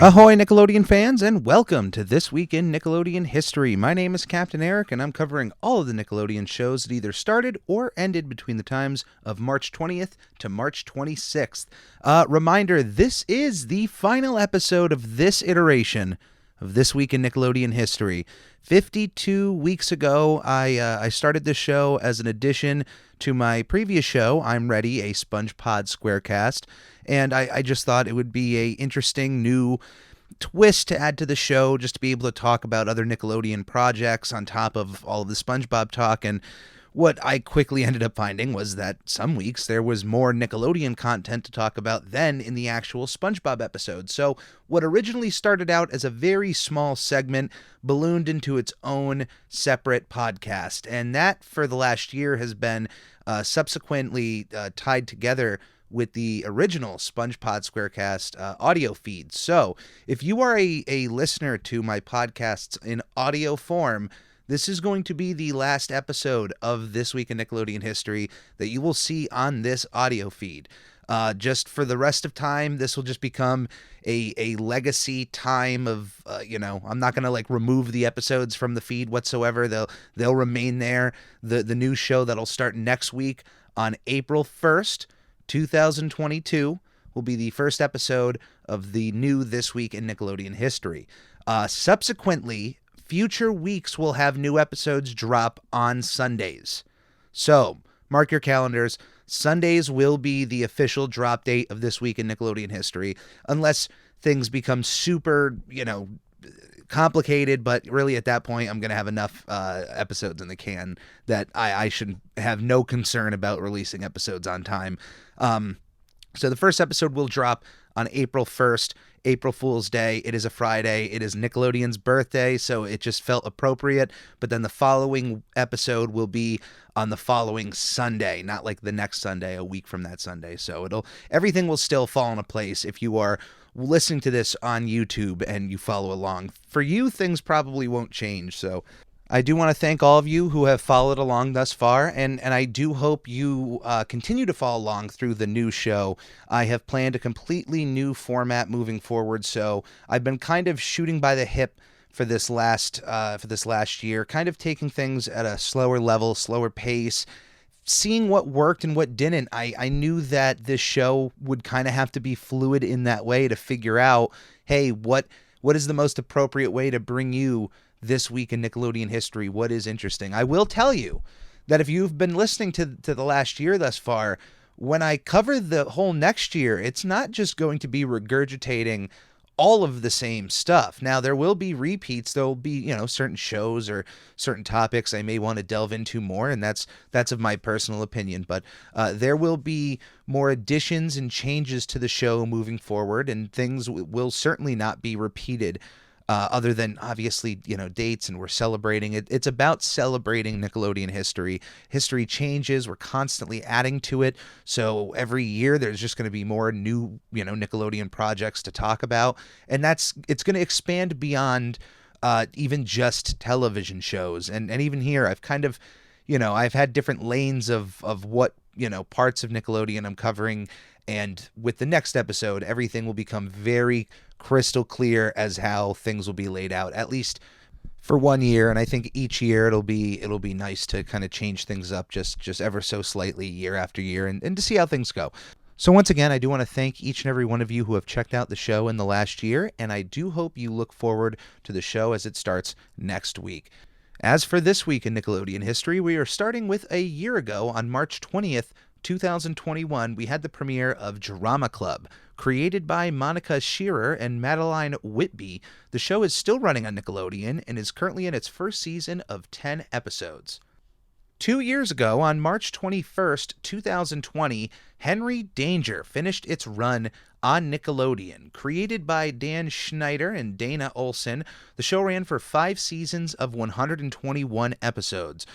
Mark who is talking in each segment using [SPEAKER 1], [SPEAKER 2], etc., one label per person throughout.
[SPEAKER 1] Ahoy, Nickelodeon fans, and welcome to This Week in Nickelodeon History. My name is Captain Eric, and I'm covering all of the Nickelodeon shows that either started or ended between the times of March 20th to March 26th. Reminder, this is the final episode of this iteration of This Week in Nickelodeon History. 52 weeks ago, I started this show as an addition to my previous show, I'm Ready, a SpongeBob Squarecast, and I just thought it would be a interesting new twist to add to the show, just to be able to talk about other Nickelodeon projects on top of all of the SpongeBob talk. And what I quickly ended up finding was that some weeks there was more Nickelodeon content to talk about than in the actual SpongeBob episode. So what originally started out as a very small segment ballooned into its own separate podcast. And that, for the last year, has been subsequently tied together with the original SpongeBob Squarecast audio feed. So if you are a listener to my podcasts in audio form, this is going to be the last episode of This Week in Nickelodeon History that you will see on this audio feed. Just for the rest of time, this will just become a legacy time of, I'm not going to remove the episodes from the feed whatsoever. They'll remain there. The new show that'll start next week on April 1st, 2022 will be the first episode of the new This Week in Nickelodeon History. Subsequently, future weeks will have new episodes drop on Sundays. So, mark your calendars. Sundays will be the official drop date of This Week in Nickelodeon History, unless things become super, complicated, but really at that point I'm going to have enough episodes in the can that I should have no concern about releasing episodes on time. So the first episode will drop on April 1st, April Fool's Day. It is a Friday. It is Nickelodeon's birthday, so it just felt appropriate. But then the following episode will be on the following Sunday, not like the next Sunday, a week from that Sunday. So everything will still fall into place if you are listening to this on YouTube and you follow along. For you, things probably won't change, so I do want to thank all of you who have followed along thus far, and I do hope you continue to follow along through the new show. I have planned a completely new format moving forward, so I've been kind of shooting by the hip for this last year, kind of taking things at a slower level, slower pace, seeing what worked and what didn't. I knew that this show would kind of have to be fluid in that way to figure out, hey, what is the most appropriate way to bring you This Week in Nickelodeon History? What is interesting? I will tell you that if you've been listening to the last year thus far, when I cover the whole next year, it's not just going to be regurgitating all of the same stuff. Now, there will be repeats. There will be, certain shows or certain topics I may want to delve into more, and that's of my personal opinion. But there will be more additions and changes to the show moving forward, and things will certainly not be repeated. Other than, obviously, dates, and we're celebrating it. It's about celebrating Nickelodeon history. History changes. We're constantly adding to it. So every year there's just going to be more new, Nickelodeon projects to talk about. And it's going to expand beyond even just television shows. And even here, I've kind of, I've had different lanes of what, parts of Nickelodeon I'm covering. And with the next episode, everything will become very crystal clear as how things will be laid out, at least for 1 year. And I think each year it'll be nice to kind of change things up just ever so slightly year after year and to see how things go. So once again, I do want to thank each and every one of you who have checked out the show in the last year, and I do hope you look forward to the show as it starts next week. As for This Week in Nickelodeon History, we are starting with a year ago on March 20th, 2021, we had the premiere of Drama Club. Created by Monica Shearer and Madeline Whitby, the show is still running on Nickelodeon and is currently in its first season of 10 episodes. 2 years ago, on March 21st, 2020, Henry Danger finished its run on Nickelodeon. Created by Dan Schneider and Dana Olson, the show ran for 5 seasons of 121 episodes.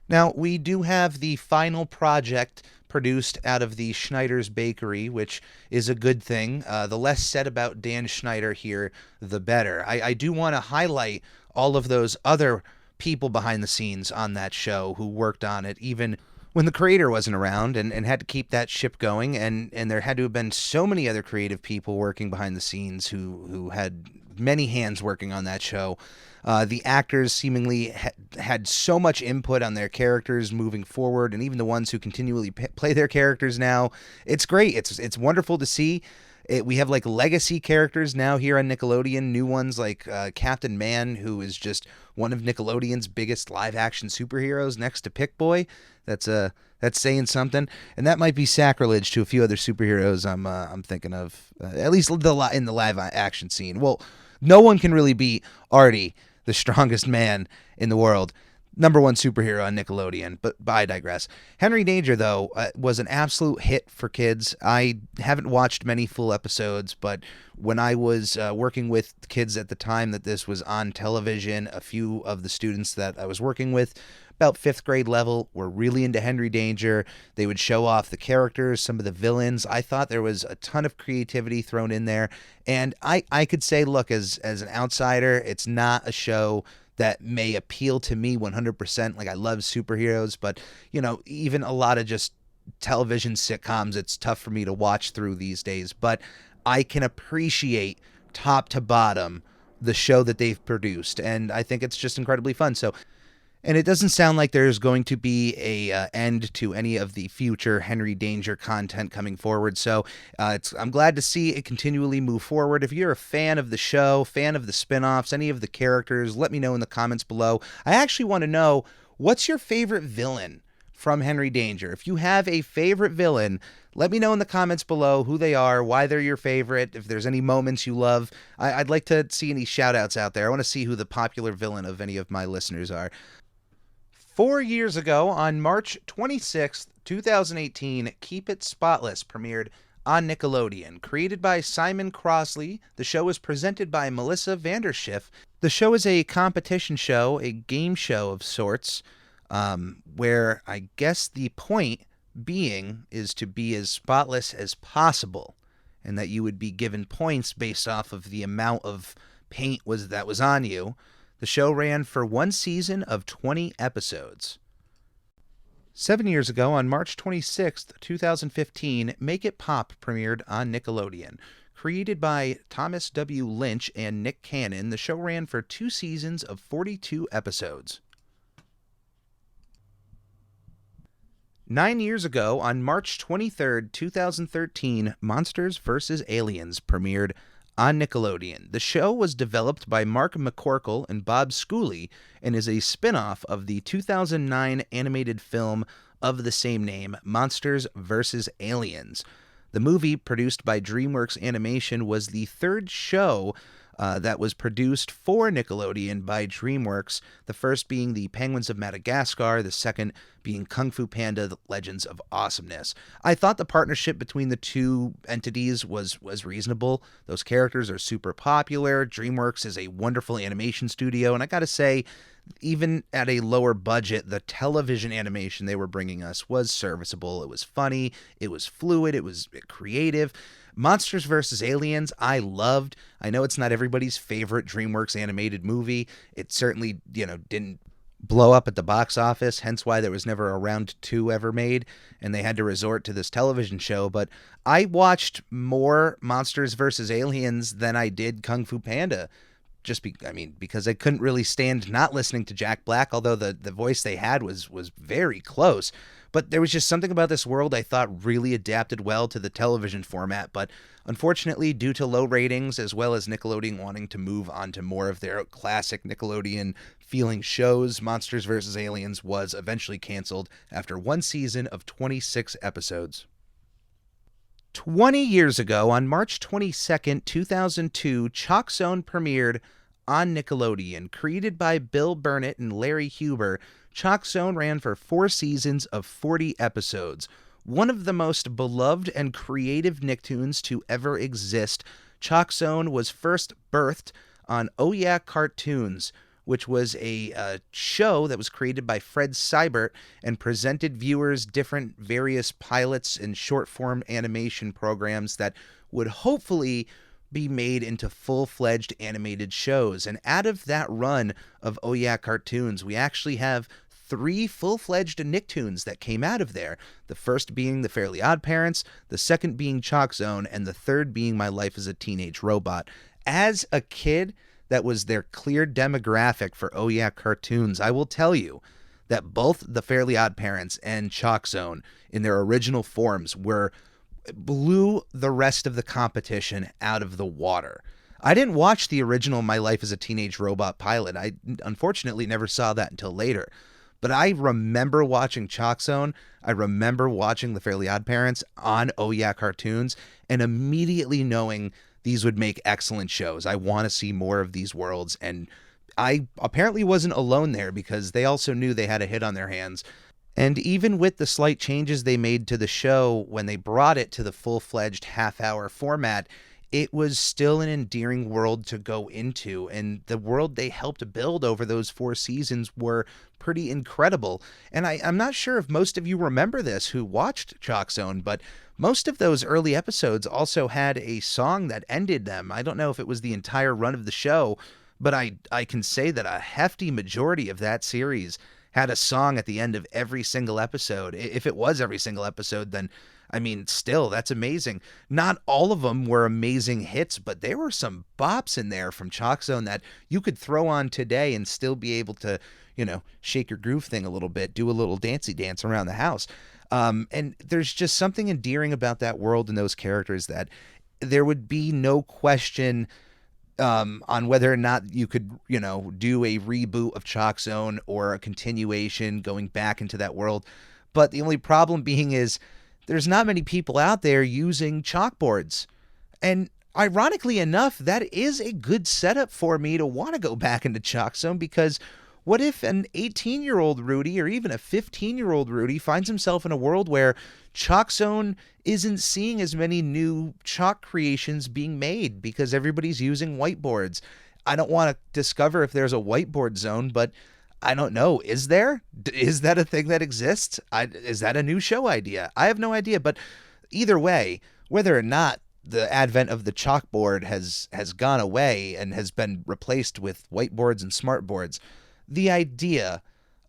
[SPEAKER 1] Now, we do have the final project produced out of the Schneider's Bakery, which is a good thing. The less said about Dan Schneider here, the better. I do want to highlight all of those other people behind the scenes on that show who worked on it, even when the creator wasn't around, and had to keep that ship going. And there had to have been so many other creative people working behind the scenes who had many hands working on that show. The actors seemingly had so much input on their characters moving forward, and even the ones who continually play their characters now. It's great. It's wonderful to see. We have like legacy characters now here on Nickelodeon, new ones like Captain Man, who is just one of Nickelodeon's biggest live-action superheroes next to Pick-Boy. That's saying something, and that might be sacrilege to a few other superheroes I'm thinking of, at least in the live action scene. Well, no one can really beat Artie, the strongest man in the world. Number one superhero on Nickelodeon, but I digress. Henry Danger, though, was an absolute hit for kids. I haven't watched many full episodes, but when I was working with kids at the time that this was on television, a few of the students that I was working with, about 5th grade level, were really into Henry Danger. They would show off the characters, some of the villains. I thought there was a ton of creativity thrown in there, and I could say, look, as an outsider, it's not a show that may appeal to me 100%. Like, I love superheroes, but, even a lot of just television sitcoms, it's tough for me to watch through these days. But I can appreciate top to bottom the show that they've produced, and I think it's just incredibly fun. And it doesn't sound like there's going to be a end to any of the future Henry Danger content coming forward. So I'm glad to see it continually move forward. If you're a fan of the show, fan of the spinoffs, any of the characters, let me know in the comments below. I actually want to know, what's your favorite villain from Henry Danger? If you have a favorite villain, let me know in the comments below who they are, why they're your favorite, if there's any moments you love. I'd like to see any shout-outs out there. I want to see who the popular villain of any of my listeners are. 4 years ago, on March 26th, 2018, Keep It Spotless premiered on Nickelodeon. Created by Simon Crossley, the show is presented by Melissa Vanderschiff. The show is a competition show, a game show of sorts, where I guess the point being is to be as spotless as possible, and that you would be given points based off of the amount of paint that was on you. The show ran for 1 season of 20 episodes. 7 years ago, on March 26th, 2015, Make It Pop premiered on Nickelodeon. Created by Thomas W. Lynch and Nick Cannon, the show ran for 2 seasons of 42 episodes. 9 years ago, on March 23rd, 2013, Monsters vs. Aliens premiered on Nickelodeon. The show was developed by Mark McCorkle and Bob Schooley and is a spin-off of the 2009 animated film of the same name, Monsters vs. Aliens. The movie, produced by DreamWorks Animation, was the 3rd show that was produced for Nickelodeon by DreamWorks, the first being the Penguins of Madagascar, the second being Kung Fu Panda, The Legends of Awesomeness. I thought the partnership between the two entities was reasonable. Those characters are super popular. DreamWorks is a wonderful animation studio, and I gotta say, even at a lower budget, the television animation they were bringing us was serviceable. It was funny, it was fluid, it was creative. Monsters vs. Aliens, I loved. I know it's not everybody's favorite DreamWorks animated movie. It certainly, didn't blow up at the box office, hence why there was never a round 2 ever made, and they had to resort to this television show. But I watched more Monsters vs. Aliens than I did Kung Fu Panda. Because I couldn't really stand not listening to Jack Black, although the voice they had was very close. But there was just something about this world I thought really adapted well to the television format. But unfortunately, due to low ratings, as well as Nickelodeon wanting to move on to more of their classic Nickelodeon feeling shows, Monsters vs. Aliens was eventually canceled after 1 season of 26 episodes. 20 years ago, on March 22nd, 2002, Chalk Zone premiered on Nickelodeon. Created by Bill Burnett and Larry Huber, Chalk Zone ran for 4 seasons of 40 episodes. one of the most beloved and creative Nicktoons to ever exist, Chalk Zone was first birthed on Oh Yeah Cartoons, which was a show that was created by Fred Seibert and presented viewers different various pilots and short-form animation programs that would hopefully be made into full-fledged animated shows. And out of that run of Oh Yeah Cartoons, we actually have 3 full-fledged Nicktoons that came out of there. The first being The Fairly Odd Parents, the second being Chalk Zone, and the third being My Life as a Teenage Robot. As a kid, that was their clear demographic for Oh Yeah Cartoons. I will tell you that both The Fairly Odd Parents and Chalk Zone in their original forms blew the rest of the competition out of the water. I didn't watch the original My Life as a Teenage Robot pilot. I unfortunately never saw that until later. But I remember watching Chalk Zone. I remember watching The Fairly Odd Parents on Oh Yeah Cartoons and immediately knowing these would make excellent shows. I want to see more of these worlds. And I apparently wasn't alone there because they also knew they had a hit on their hands. And even with the slight changes they made to the show when they brought it to the full-fledged half-hour format, it was still an endearing world to go into, and the world they helped build over those 4 seasons were pretty incredible. And I'm not sure if most of you remember this who watched Chalk Zone, but most of those early episodes also had a song that ended them. I don't know if it was the entire run of the show, but I can say that a hefty majority of that series had a song at the end of every single episode. If it was every single episode, then I mean, still, that's amazing. Not all of them were amazing hits, but there were some bops in there from Chalk Zone that you could throw on today and still be able to, shake your groove thing a little bit, do a little dancey dance around the house. And there's just something endearing about that world and those characters that there would be no question on whether or not you could, do a reboot of Chalk Zone or a continuation going back into that world. But the only problem being is there's not many people out there using chalkboards. And ironically enough, that is a good setup for me to want to go back into Chalk Zone, because what if an 18-year-old Rudy or even a 15-year-old Rudy finds himself in a world where Chalk Zone isn't seeing as many new chalk creations being made because everybody's using whiteboards? I don't want to discover if there's a whiteboard zone, but I don't know. Is there? Is that a thing that exists? Is that a new show idea? I have no idea. But either way, whether or not the advent of the chalkboard has gone away and has been replaced with whiteboards and smartboards, the idea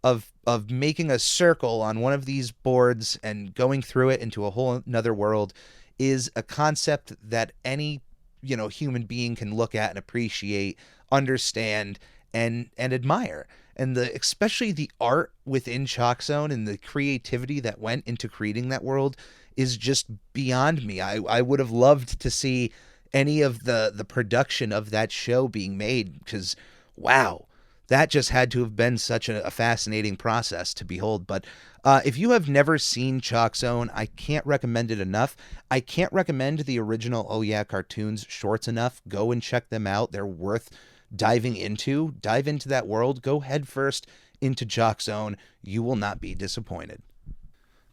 [SPEAKER 1] of making a circle on one of these boards and going through it into a whole another world is a concept that any human being can look at and appreciate, understand, and admire. And especially the art within Chalk Zone and the creativity that went into creating that world is just beyond me. I would have loved to see any of the production of that show being made, because, wow, that just had to have been such a fascinating process to behold. But if you have never seen Chalk Zone, I can't recommend it enough. I can't recommend the original Oh Yeah Cartoons shorts enough. Go and check them out. They're worth dive into that world. Go head first into Chalk Zone. You will not be disappointed.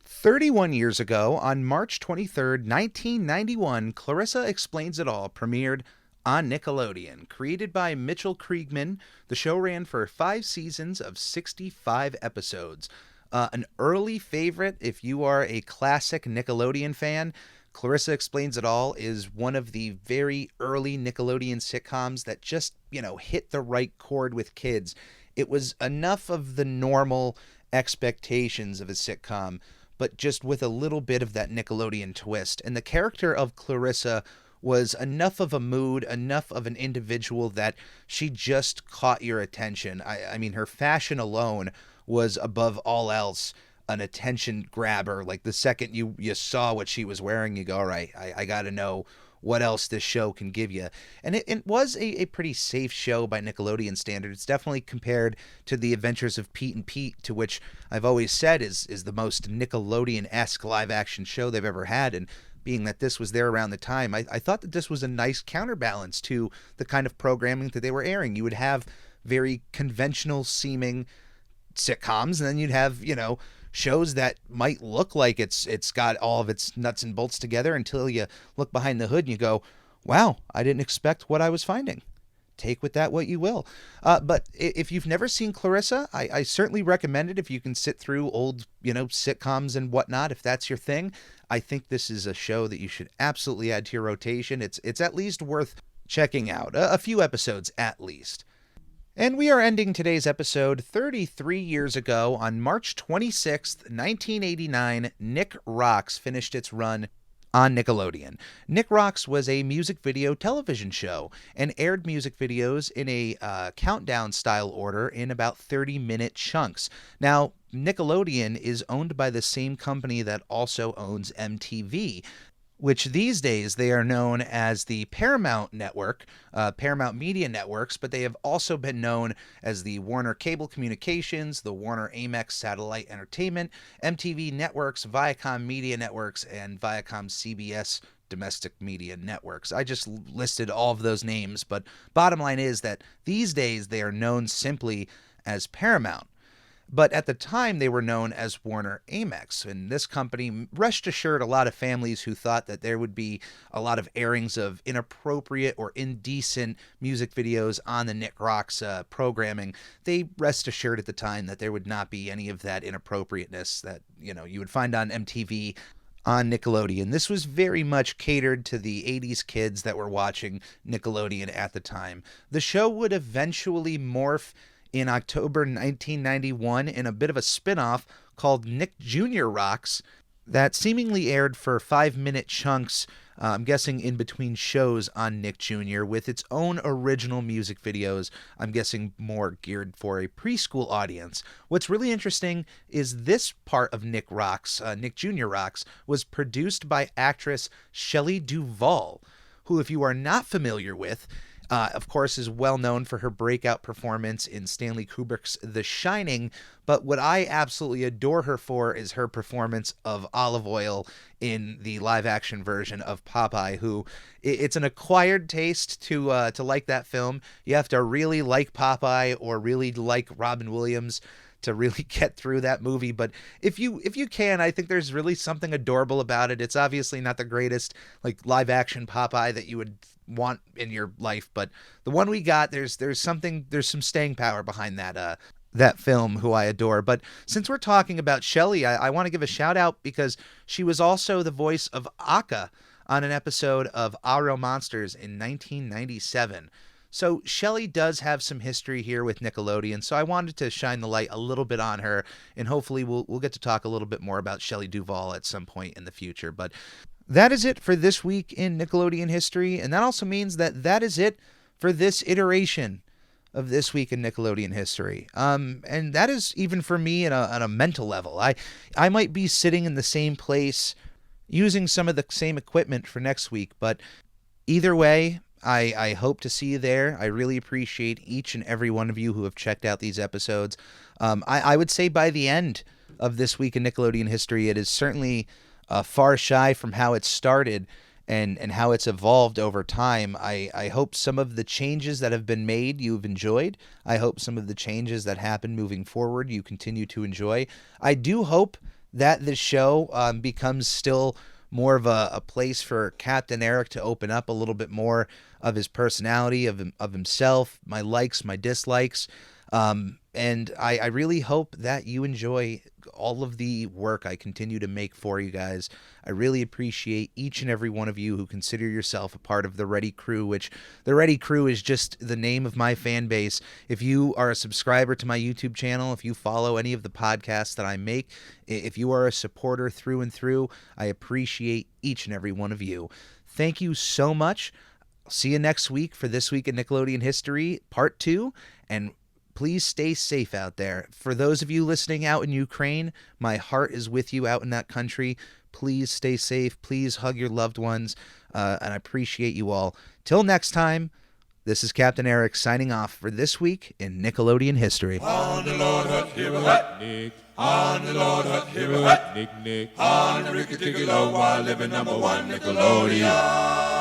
[SPEAKER 1] 31 years ago, on March 23rd, 1991, Clarissa Explains It All premiered on Nickelodeon. Created by Mitchell Kriegman, the show ran for 5 seasons of 65 episodes. An early favorite if you are a classic Nickelodeon fan. Clarissa Explains It All is one of the very early Nickelodeon sitcoms that just, hit the right chord with kids. It was enough of the normal expectations of a sitcom, but just with a little bit of that Nickelodeon twist. And the character of Clarissa was enough of a mood, enough of an individual that she just caught your attention. I mean, her fashion alone was above all else an attention grabber. Like the second you saw what she was wearing, you go, all right, I got to know what else this show can give you. And it was a pretty safe show by Nickelodeon standards. Definitely compared to The Adventures of Pete and Pete, to which I've always said is the most Nickelodeon-esque live-action show they've ever had. And being that this was there around the time, I thought that this was a nice counterbalance to the kind of programming that they were airing. You would have very conventional-seeming sitcoms, and then you'd have, shows that might look like it's got all of its nuts and bolts together until you look behind the hood and you go, wow, I didn't expect what I was finding. Take with that what you will. But if you've never seen Clarissa, I certainly recommend it if you can sit through old, sitcoms and whatnot. If that's your thing, I think this is a show that you should absolutely add to your rotation. It's at least worth checking out. A few episodes at least. And we are ending today's episode 33 years ago. On March 26th, 1989, Nick Rocks finished its run on Nickelodeon. Nick Rocks was a music video television show and aired music videos in a countdown-style order in about 30-minute chunks. Now, Nickelodeon is owned by the same company that also owns MTV, which these days they are known as the Paramount Network, Paramount Media Networks, but they have also been known as the Warner Cable Communications, the Warner Amex Satellite Entertainment, MTV Networks, Viacom Media Networks, and Viacom CBS Domestic Media Networks. I just listed all of those names, but bottom line is that these days they are known simply as Paramount. But at the time, they were known as Warner Amex, and this company rest assured a lot of families who thought that there would be a lot of airings of inappropriate or indecent music videos on the Nick Rocks programming. They rest assured at the time that there would not be any of that inappropriateness that, you would find on MTV, on Nickelodeon. This was very much catered to the 80s kids that were watching Nickelodeon at the time. The show would eventually morph in October 1991 in a bit of a spin-off called Nick Jr. Rocks that seemingly aired for 5-minute chunks, I'm guessing in between shows on Nick Jr. with its own original music videos, I'm guessing more geared for a preschool audience. What's really interesting is this part of Nick Rocks, Nick Jr. Rocks, was produced by actress Shelley Duvall, who, if you are not familiar with, of course, is well known for her breakout performance in Stanley Kubrick's The Shining, but what I absolutely adore her for is her performance of Olive Oyl in the live-action version of Popeye, who, it's an acquired taste to like that film. You have to really like Popeye or really like Robin Williams to really get through that movie, but if you can, I think there's really something adorable about it. It's obviously not the greatest live action Popeye that you would want in your life, but the one we got, there's some staying power behind that film, who I adore. But since we're talking about Shelley, I want to give a shout out because she was also the voice of Akka on an episode of Our Real Monsters in 1997. So Shelley does have some history here with Nickelodeon, so I wanted to shine the light a little bit on her, and hopefully we'll get to talk a little bit more about Shelley Duvall at some point in the future. But that is it for this week in Nickelodeon history, and that also means that is it for this iteration of This Week in Nickelodeon History. And that is even for me on a mental level. I might be sitting in the same place using some of the same equipment for next week, but either way, I hope to see you there. I really appreciate each and every one of you who have checked out these episodes. I would say by the end of This Week in Nickelodeon History, it is certainly far shy from how it started and how it's evolved over time. I hope some of the changes that have been made you've enjoyed. I hope some of the changes that happen moving forward you continue to enjoy. I do hope that this show becomes still more of a place for Captain Eric to open up a little bit more of his personality, of himself, my likes, my dislikes. And I really hope that you enjoy all of the work I continue to make for you guys. I really appreciate each and every one of you who consider yourself a part of the Ready Crew, which the Ready Crew is just the name of my fan base. If you are a subscriber to my YouTube channel, if you follow any of the podcasts that I make, if you are a supporter through and through, I appreciate each and every one of you. Thank you so much. I'll see you next week for This Week in Nickelodeon History, Part 2, and please stay safe out there. For those of you listening out in Ukraine, my heart is with you out in that country. Please stay safe. Please hug your loved ones. And I appreciate you all. Till next time, this is Captain Eric signing off for This Week in Nickelodeon History. On the Lord, here Nick. On the Lord, here Nick. On the Ricky Ticky Low, while living #1 Nickelodeon.